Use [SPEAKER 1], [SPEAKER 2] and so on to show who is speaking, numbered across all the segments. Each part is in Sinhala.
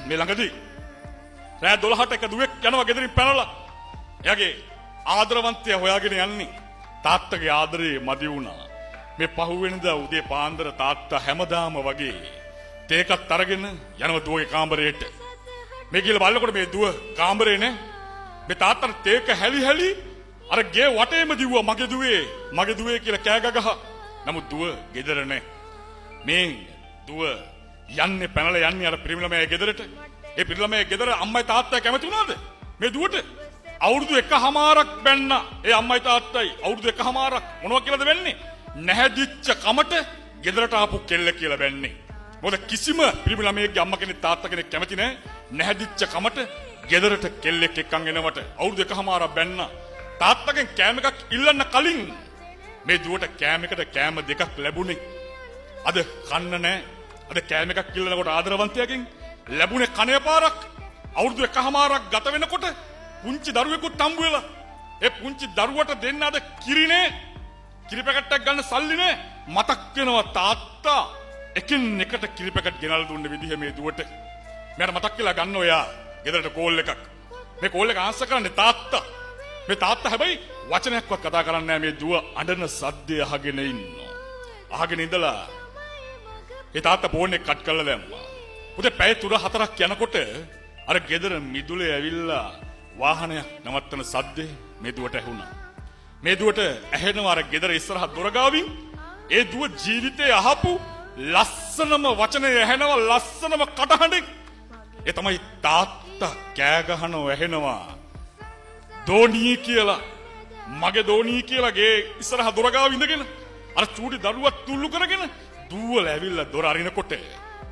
[SPEAKER 1] මේ ළඟදී රෑ 12ට එක දුවෙක් යනවා ගෙදරින් පැනලා. එයාගේ ආදරවන්තයා හොයාගෙන යන්නේ. තාත්තගේ ආදරේ මදි වුණා. මේ පහුවෙනිදා උදේ පාන්දර තාත්තා හැමදාම වගේ තේකත් අරගෙන යනවා දුවගේ කාමරයට. මේ කියලා බලනකොට මේ දුව කාමරේ නේ. මේ තාත්තට තේක හැලි අර ගේ වටේම දිව්වා මගේ දුවේ කියලා කෑ ගගහ. නමුත් දුව ගෙදර නැහැ. මේ දුව යන්නේ පැනලා යන්නේ අර පිරිමිළමයා ගෙදරට. ඒ පිරිමිළමයා ගෙදර අම්මයි තාත්තයි කැමති වුණාද? මේ දුවට අවුරුදු 1කමාරක් බැන්න. ඒ අම්මයි තාත්තයි අවුරුදු 1කමාරක් මොනවා කියලාද වෙන්නේ? නැහැදිච්ච කමට ගෙදරට ආපු කෙල්ල කියලා බැන්නේ. මොකද කිසිම පිරිමිළමයෙක්ගේ අම්මා කෙනෙක් තාත්තා කෙනෙක් කැමති නැහැ. නැහැදිච්ච කමට ගෙදරට කෙල්ලෙක් එක්කන් එනවට අවුරුදු 1කමාරක් බැන්න. තාත්තගෙන් කෑම එකක් ඉල්ලන්න කලින් මේ දුවට කෑමකට කෑම දෙකක් ලැබුණේ. අද කන්න නැහැ. අද කෑම එකක් ඉල්ලනකොට ආදරවන්තයාගෙන් ලැබුණේ කණේ පාරක්. අවුරුදු 1කමාරක් ගත වෙනකොට පුංචි දරුවෙකුත් හම්බ වෙලා. ඒ පුංචි දරුවට දෙන්න අද කිරිනේ. කිරි පැකට්ටක් ගන්න සල්ලි නෑ. මතක් වෙනවා තාත්තා එකින් එකට කිරි පැකට් ගෙනල්ලා දුන්න විදිහ මේ දුවට. මට මතක් කියලා ගන්න ඔයා ගෙදරට කෝල් එකක්. මේ කෝල් එක ආන්සර් කරන්නේ තාත්තා. මේ තාත්තා හැබැයි වචනයක්වත් කතා කරන්නේ නැහැ. මේ දුව අඬන සද්දය අහගෙන ඉන්නවා. අහගෙන ඉඳලා ඒ තාත්තා ෆෝන් එක කට් කරලා දැම්මා. උදේ පැය 3-4ක් යනකොට අර ගෙදර මිදුලේ ඇවිල්ලා වාහනයක් නවත්තන සද්දේ මේ දුවට ඇහුණා. මේ දුවට ඇහෙනවා අර ගෙදර ඉස්සරහ දොර ගාවින් ඒ දුව ජීවිතේ අහපු ලස්සනම වචනේ ඇහෙනවා, ලස්සනම කටහඬක්. ඒ තමයි තාත්තා කෑ ගහනවා ඇහෙනවා. දෝණී කියලා, මගේ දෝණී කියලා ගේ ඉස්සරහ දොර ගාව ඉඳගෙන අර චූටි දරුවා තුල්ලු කරගෙන දුවල ඇවිල්ලා දොර අරිනකොට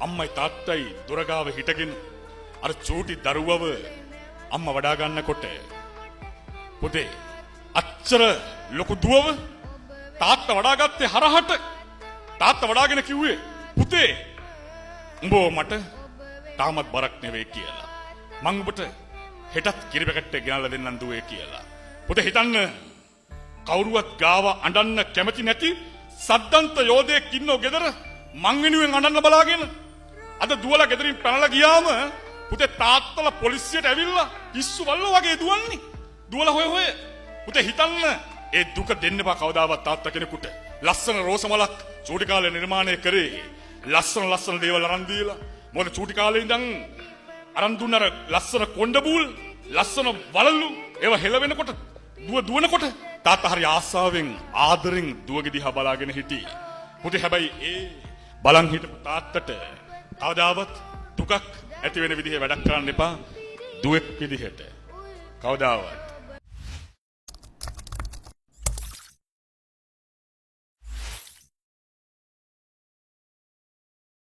[SPEAKER 1] අම්මයි තාත්තයි දොර ගාව හිටගෙන අර චූටි දරුවව අම්මා වඩා ගන්නකොට පුතේ අච්චර ලොකු දුවව තාත්තා වඩාගත්තේ හරහට. තාත්තා වඩාගෙන කිව්වේ පුතේ උඹ මට තාමත් බරක් නෙවෙයි කියලා. මං ඔබට හෙටත් කිරි පැකට් එක ගෙනල්ලා දෙන්නම් දුවේ කියලා. පුතේ හිතන්න කවුරුවත් ගාව අඬන්න කැමති නැති සද්දන්ත යෝධයෙක් ඉන්නෝ ගෙදර මං වෙනුවෙන් අඬන්න බලාගෙන. අද දුවලා ගෙදරින් පැනලා ගියාම පුතේ තාත්තලා පොලිසියට ඇවිල්ලා පිස්සු වල්ලෝ වගේ දුවන්නේ. දුවලා හොය පුතේ හිතන්න ඒ දුක දෙන්න බා කවදාවත් තාත්තා කෙනෙකුට. ලස්සන රෝස මලක් චූටි කාලේ නිර්මාණය කරේ. ලස්සන දේවල් අරන් දීලා. මොකද චූටි කාලේ ඉඳන් අරන් දුන්නර ලස්සන කොණ්ඩබූල්, ලස්සන වලලු ඒව හෙලවෙනකොට දුවනකොට තාත්තා හරි ආසාවෙන් ආදරෙන් දුවගේ දිහා බලාගෙන හිටියේ. පුතේ හැබැයි ඒ බලන් හිටපු තාත්තට කවදාවත් දුකක් ඇති වෙන විදිහේ වැඩක් කරන්න එපා. දුවෙක් විදිහට කවදාවත්